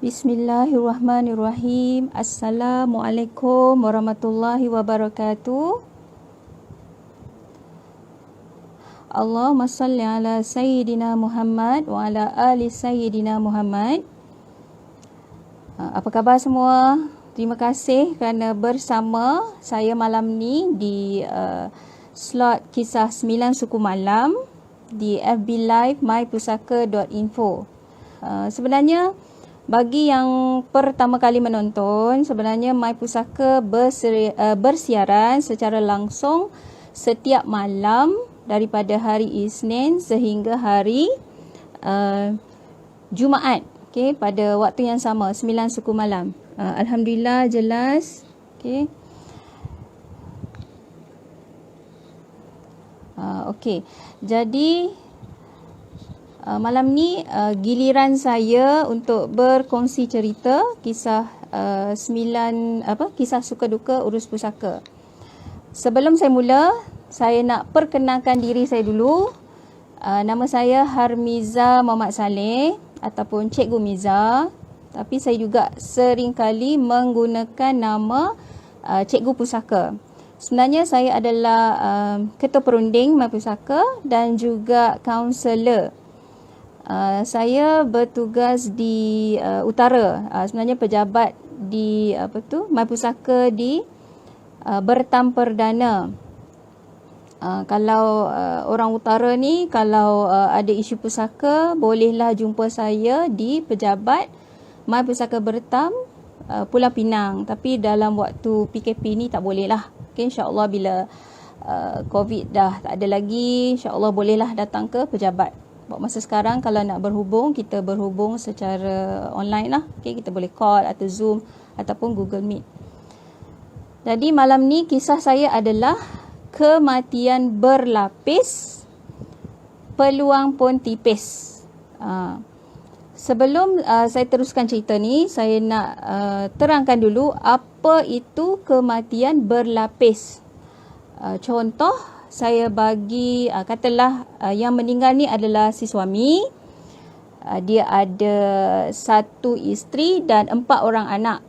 Bismillahirrahmanirrahim. Assalamualaikum warahmatullahi wabarakatuh. Allahumma salli ala Sayyidina Muhammad wa ala ali Sayyidina Muhammad. Apa khabar semua? Terima kasih kerana bersama saya malam ni di slot kisah 9 suku malam di FB Live mypusaka.info. Sebenarnya bagi yang pertama kali menonton, sebenarnya My Pusaka bersiaran secara langsung setiap malam daripada hari Isnin sehingga hari Jumaat, okay, pada waktu yang sama 9 suku malam. Alhamdulillah jelas. Okay. Okey. Jadi malam ni giliran saya untuk berkongsi cerita kisah kisah suka duka urus pusaka. Sebelum saya mula, saya nak perkenalkan diri saya dulu. Nama saya Harmiza Muhammad Saleh ataupun Cikgu Miza. Tapi saya juga seringkali menggunakan nama Cikgu Pusaka. Sebenarnya saya adalah ketua perunding My Pusaka dan juga kaunselor. Saya bertugas di utara. Sebenarnya pejabat di My Pusaka di Bertam Perdana. Kalau orang utara ni, kalau ada isu pusaka, bolehlah jumpa saya di pejabat My Pusaka Bertam, Pulau Pinang. Tapi dalam waktu PKP ni tak boleh lah. Okay, InsyaAllah bila COVID dah tak ada lagi, InsyaAllah bolehlah datang ke pejabat. Masa sekarang kalau nak berhubung, kita berhubung secara online lah. Okay, kita boleh call atau Zoom ataupun Google Meet. Jadi malam ni kisah saya adalah kematian berlapis, peluang pun tipis. Sebelum saya teruskan cerita ni, saya nak terangkan dulu apa itu kematian berlapis. Contoh, saya bagi, katalah yang meninggal ni adalah si suami. Dia ada 1 isteri dan 4 orang anak.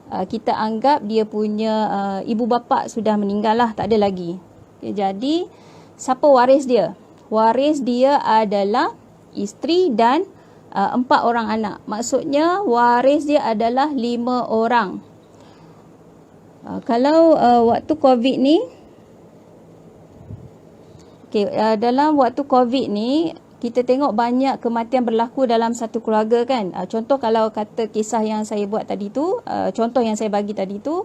Kita anggap dia punya ibu bapa sudah meninggal lah, tak ada lagi. Okay, jadi, siapa waris dia? Waris dia adalah isteri dan 4 orang anak. Maksudnya waris dia adalah 5 orang. Kalau waktu COVID ni, dalam waktu COVID ni, kita tengok banyak kematian berlaku dalam satu keluarga kan. Contoh kalau kata kisah yang saya buat tadi tu, contoh yang saya bagi tadi tu,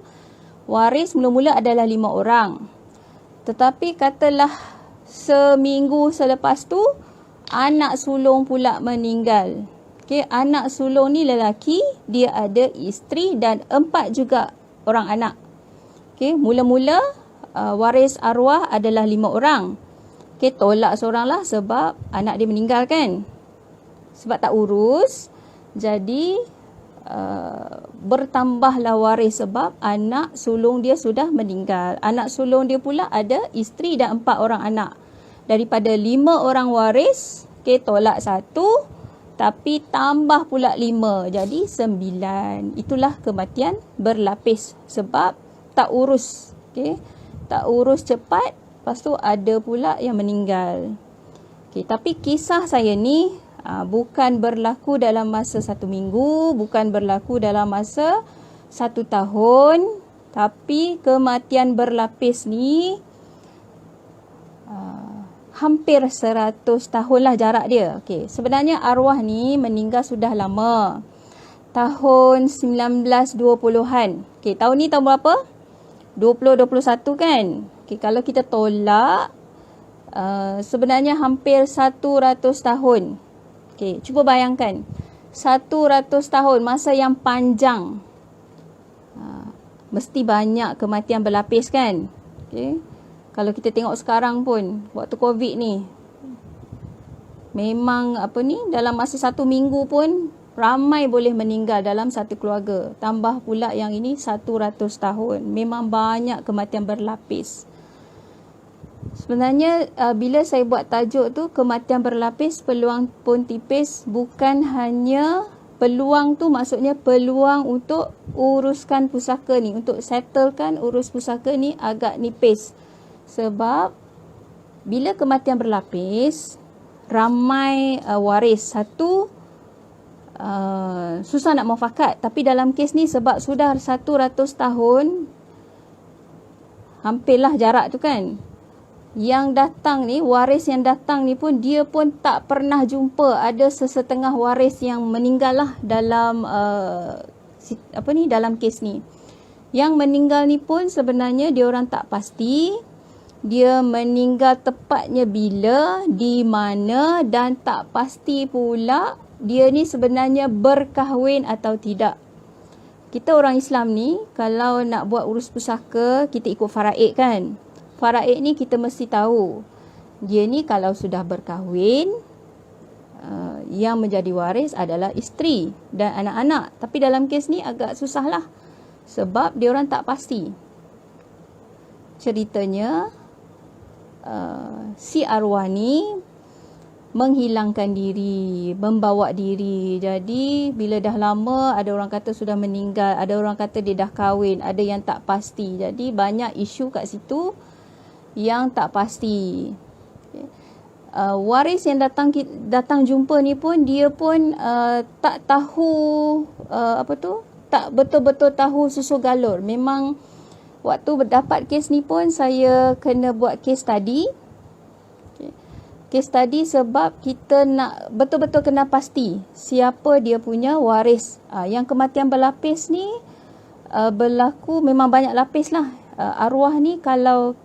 waris mula-mula adalah 5 orang. Tetapi katalah seminggu selepas tu, anak sulung pula meninggal. Okay, anak sulung ni lelaki, dia ada isteri dan 4 juga orang anak. Okay, mula-mula waris arwah adalah 5 orang. Okay, tolak seorang lah sebab anak dia meninggal kan. Sebab tak urus, jadi bertambahlah waris sebab anak sulung dia sudah meninggal. Anak sulung dia pula ada isteri dan 4 orang anak. Daripada 5 orang waris, okay, tolak 1, tapi tambah pula 5, jadi 9. Itulah kematian berlapis sebab tak urus. Okay, tak urus cepat, lepas tu ada pula yang meninggal. Okay, tapi kisah saya ni bukan berlaku dalam masa 1 minggu, bukan berlaku dalam masa 1 tahun, tapi kematian berlapis ni hampir 100 tahun lah jarak dia. Okay, sebenarnya arwah ni meninggal sudah lama. Tahun 1920-an. Okay, tahun ni tahun berapa? 2021 kan? Okay, kalau kita tolak, sebenarnya hampir 100 tahun. Okay, cuba bayangkan. 100 tahun, masa yang panjang. Mesti banyak kematian berlapis kan? Okay. Kalau kita tengok sekarang pun, waktu COVID ni, memang dalam masa 1 minggu pun, ramai boleh meninggal dalam satu keluarga. Tambah pula yang ini 100 tahun. Memang banyak kematian berlapis. Sebenarnya bila saya buat tajuk tu, kematian berlapis, peluang pun tipis, bukan hanya Peluang tu maksudnya peluang untuk uruskan pusaka ni, untuk settlekan urus pusaka ni agak nipis. Sebab bila kematian berlapis, ramai waris. Satu, susah nak muafakat. Tapi dalam kes ni sebab sudah 100 tahun, hampirlah jarak tu kan, yang datang ni, waris yang datang ni pun, dia pun tak pernah jumpa ada sesetengah waris yang meninggal lah dalam dalam kes ni. Yang meninggal ni pun sebenarnya dia orang tak pasti dia meninggal tepatnya bila, di mana, dan tak pasti pula dia ni sebenarnya berkahwin atau tidak. Kita orang Islam ni kalau nak buat urus pusaka, kita ikut faraid kan. Faraid ni kita mesti tahu, dia ni kalau sudah berkahwin, yang menjadi waris adalah isteri dan anak-anak. Tapi dalam kes ni agak susah lah, sebab dia orang tak pasti. Ceritanya, si arwah ni menghilangkan diri, membawa diri. Jadi bila dah lama, ada orang kata sudah meninggal, ada orang kata dia dah kahwin, ada yang tak pasti. Jadi banyak isu kat situ yang tak pasti. Waris yang datang jumpa ni pun, dia pun tak tahu tak betul-betul tahu susu galur. Memang waktu dapat kes ni pun saya kena buat case study. Case study sebab kita nak betul-betul kena pasti siapa dia punya waris. Yang kematian berlapis ni berlaku memang banyak lapis lah. Arwah ni kalau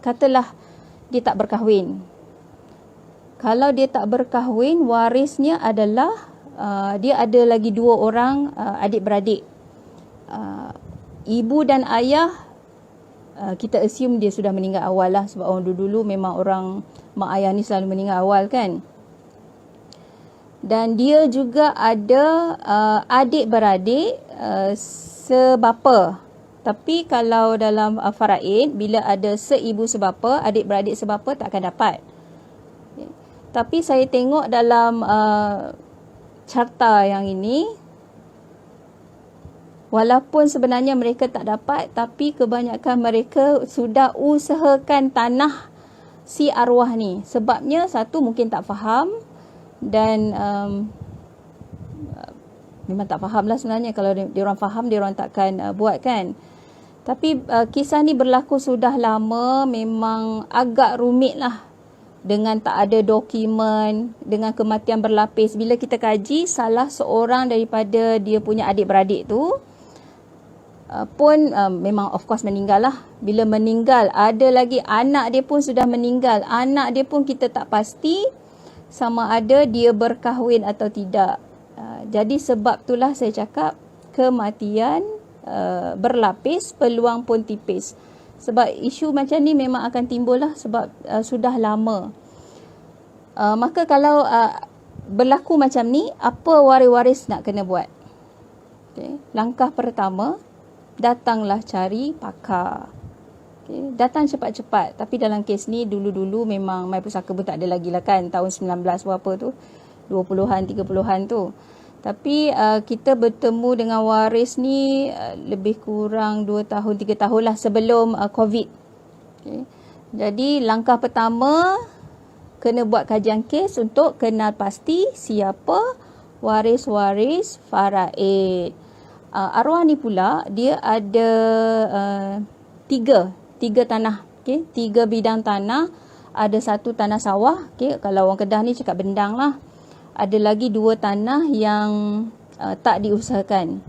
katalah dia tak berkahwin. Kalau dia tak berkahwin, warisnya adalah dia ada lagi 2 orang adik-beradik. Ibu dan ayah, kita assume dia sudah meninggal awal lah, sebab orang dulu memang orang mak ayah ni selalu meninggal awal kan. Dan dia juga ada adik-beradik sebapa. Tapi kalau dalam faraid, bila ada seibu sebapa, adik-beradik sebapa tak akan dapat. Tapi saya tengok dalam carta yang ini, walaupun sebenarnya mereka tak dapat, tapi kebanyakan mereka sudah usahakan tanah si arwah ni. Sebabnya satu, mungkin tak faham, dan memang tak faham lah sebenarnya. Kalau dia orang faham, dia orang takkan buat kan. Tapi kisah ni berlaku sudah lama, memang agak rumit lah. Dengan tak ada dokumen, dengan kematian berlapis. Bila kita kaji, salah seorang daripada dia punya adik-beradik tu pun memang of course meninggal lah. Bila meninggal, ada lagi anak dia pun sudah meninggal. Anak dia pun kita tak pasti sama ada dia berkahwin atau tidak. Jadi sebab itulah saya cakap kematian berlapis, peluang pun tipis. Sebab isu macam ni memang akan timbul lah, sebab sudah lama. Maka kalau berlaku macam ni, apa waris-waris nak kena buat? Okay. Langkah pertama, datanglah cari pakar. Okay. Datang cepat-cepat. Tapi dalam kes ni, dulu-dulu memang My Pusaka pun tak ada lagi lah kan. Tahun 19 berapa tu, 20-an, 30-an tu. Tapi kita bertemu dengan waris ni lebih kurang 2 tahun, 3 tahun lah sebelum COVID. Okay. Jadi langkah pertama, kena buat kajian kes untuk kenal pasti siapa waris-waris faraid. Arwah ni pula, dia ada 3 tanah. Okay. 3 bidang tanah. Ada 1 tanah sawah. Okay. Kalau orang Kedah ni cakap bendang lah. Ada lagi 2 tanah yang tak diusahakan.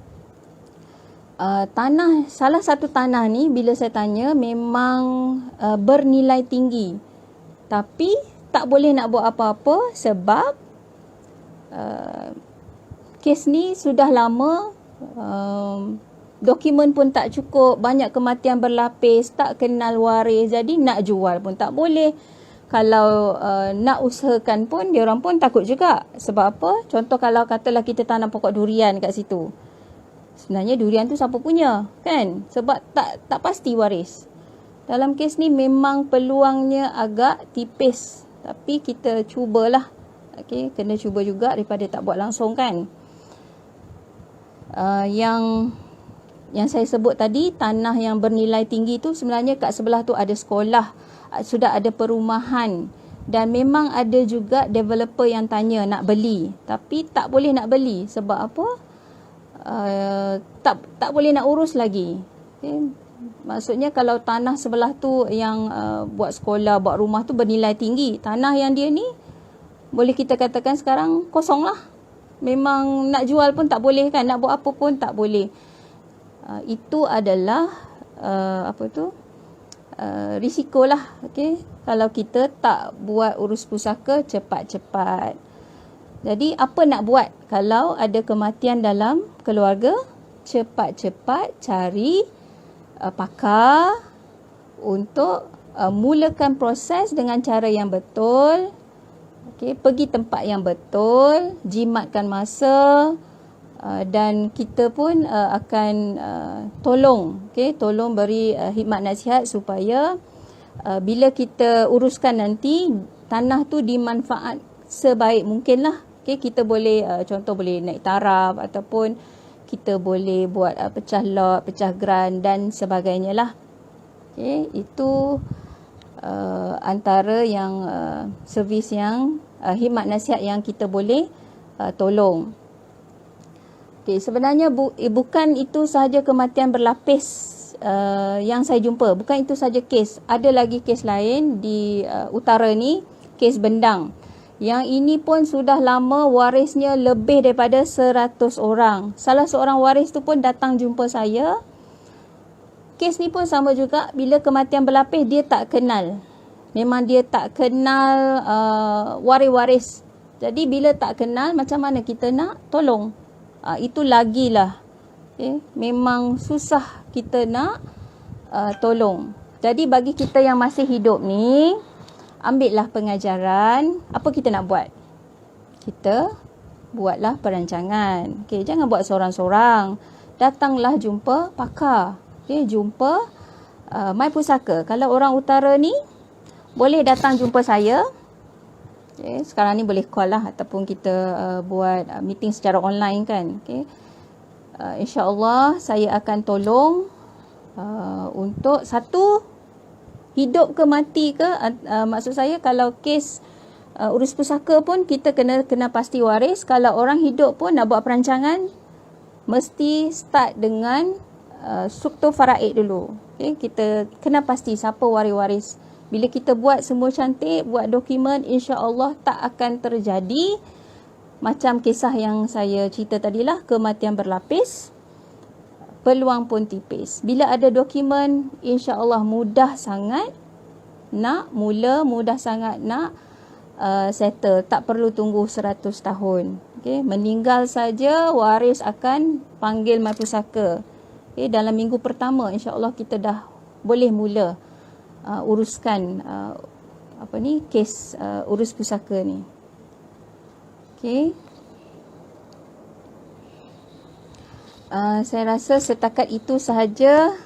Salah satu tanah ni bila saya tanya memang bernilai tinggi. Tapi tak boleh nak buat apa-apa sebab kes ni sudah lama, dokumen pun tak cukup, banyak kematian berlapis, tak kenal waris. Jadi nak jual pun tak boleh. Kalau nak usahakan pun, dia orang pun takut juga. Sebab apa? Contoh kalau katalah kita tanam pokok durian kat situ. Sebenarnya durian tu siapa punya? Kan? Sebab tak pasti waris. Dalam kes ni memang peluangnya agak tipis. Tapi kita cubalah. Okay? Kena cuba juga daripada tak buat langsung kan. Yang saya sebut tadi, tanah yang bernilai tinggi tu sebenarnya kat sebelah tu ada sekolah, sudah ada perumahan, dan memang ada juga developer yang tanya nak beli, tapi tak boleh nak beli sebab apa? Tak boleh nak urus lagi. Okay. Maksudnya kalau tanah sebelah tu yang buat sekolah, buat rumah tu bernilai tinggi, tanah yang dia ni boleh kita katakan sekarang kosong lah. Memang nak jual pun tak boleh kan, nak buat apa pun tak boleh. Itu adalah risiko lah. Okay? Kalau kita tak buat urus pusaka cepat-cepat. Jadi apa nak buat kalau ada kematian dalam keluarga? Cepat-cepat cari pakar untuk mulakan proses dengan cara yang betul. Okay, pergi tempat yang betul, jimatkan masa, dan kita pun akan tolong beri khidmat nasihat supaya bila kita uruskan nanti, tanah tu dimanfaat sebaik mungkin lah. Okay, kita boleh contoh boleh naik taraf, ataupun kita boleh buat pecah lot, pecah grant dan sebagainya lah. Okay, itu antara yang servis yang khidmat nasihat yang kita boleh tolong. Okay, sebenarnya bukan itu sahaja kematian berlapis yang saya jumpa. Bukan itu sahaja kes. Ada lagi kes lain di utara ni, kes Bendang. Yang ini pun sudah lama, warisnya lebih daripada 100 orang. Salah seorang waris tu pun datang jumpa saya. Kes ni pun sama juga, bila kematian berlapis dia tak kenal. Memang dia tak kenal waris-waris. Jadi bila tak kenal, macam mana kita nak tolong? Itu lagilah. Okay? Memang susah kita nak tolong. Jadi bagi kita yang masih hidup ni, ambillah pengajaran. Apa kita nak buat? Kita buatlah perancangan. Okay? Jangan buat seorang-seorang. Datanglah jumpa pakar. Okay? Jumpa My Pusaka. Kalau orang utara ni, boleh datang jumpa saya. Okay, sekarang ni boleh call lah, ataupun kita buat meeting secara online kan. Okay. InsyaAllah saya akan tolong untuk satu, hidup ke mati ke. Maksud saya kalau kes urus pusaka pun kita kena pasti waris. Kalau orang hidup pun nak buat perancangan, mesti start dengan struktur faraid dulu. Okay, kita kena pasti siapa waris-waris. Bila kita buat semua cantik, buat dokumen, insya-Allah tak akan terjadi macam kisah yang saya cerita tadilah, kematian berlapis. Peluang pun tipis. Bila ada dokumen, insya-Allah mudah sangat nak mula, mudah sangat nak settle. Tak perlu tunggu 100 tahun. Okay? Meninggal saja, waris akan panggil My Pusaka. Okay? Dalam minggu pertama, insya-Allah kita dah boleh mula uruskan kes urus pusaka ni. Okey. Saya rasa setakat itu sahaja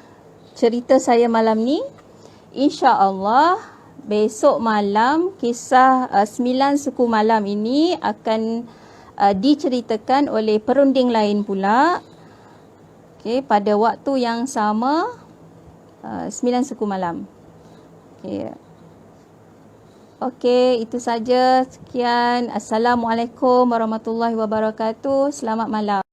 cerita saya malam ni. Insya-Allah besok malam kisah 9 suku malam ini akan diceritakan oleh perunding lain pula. Okey, pada waktu yang sama, 9 suku malam. Okey, itu saja. Sekian. Assalamualaikum warahmatullahi wabarakatuh. Selamat malam.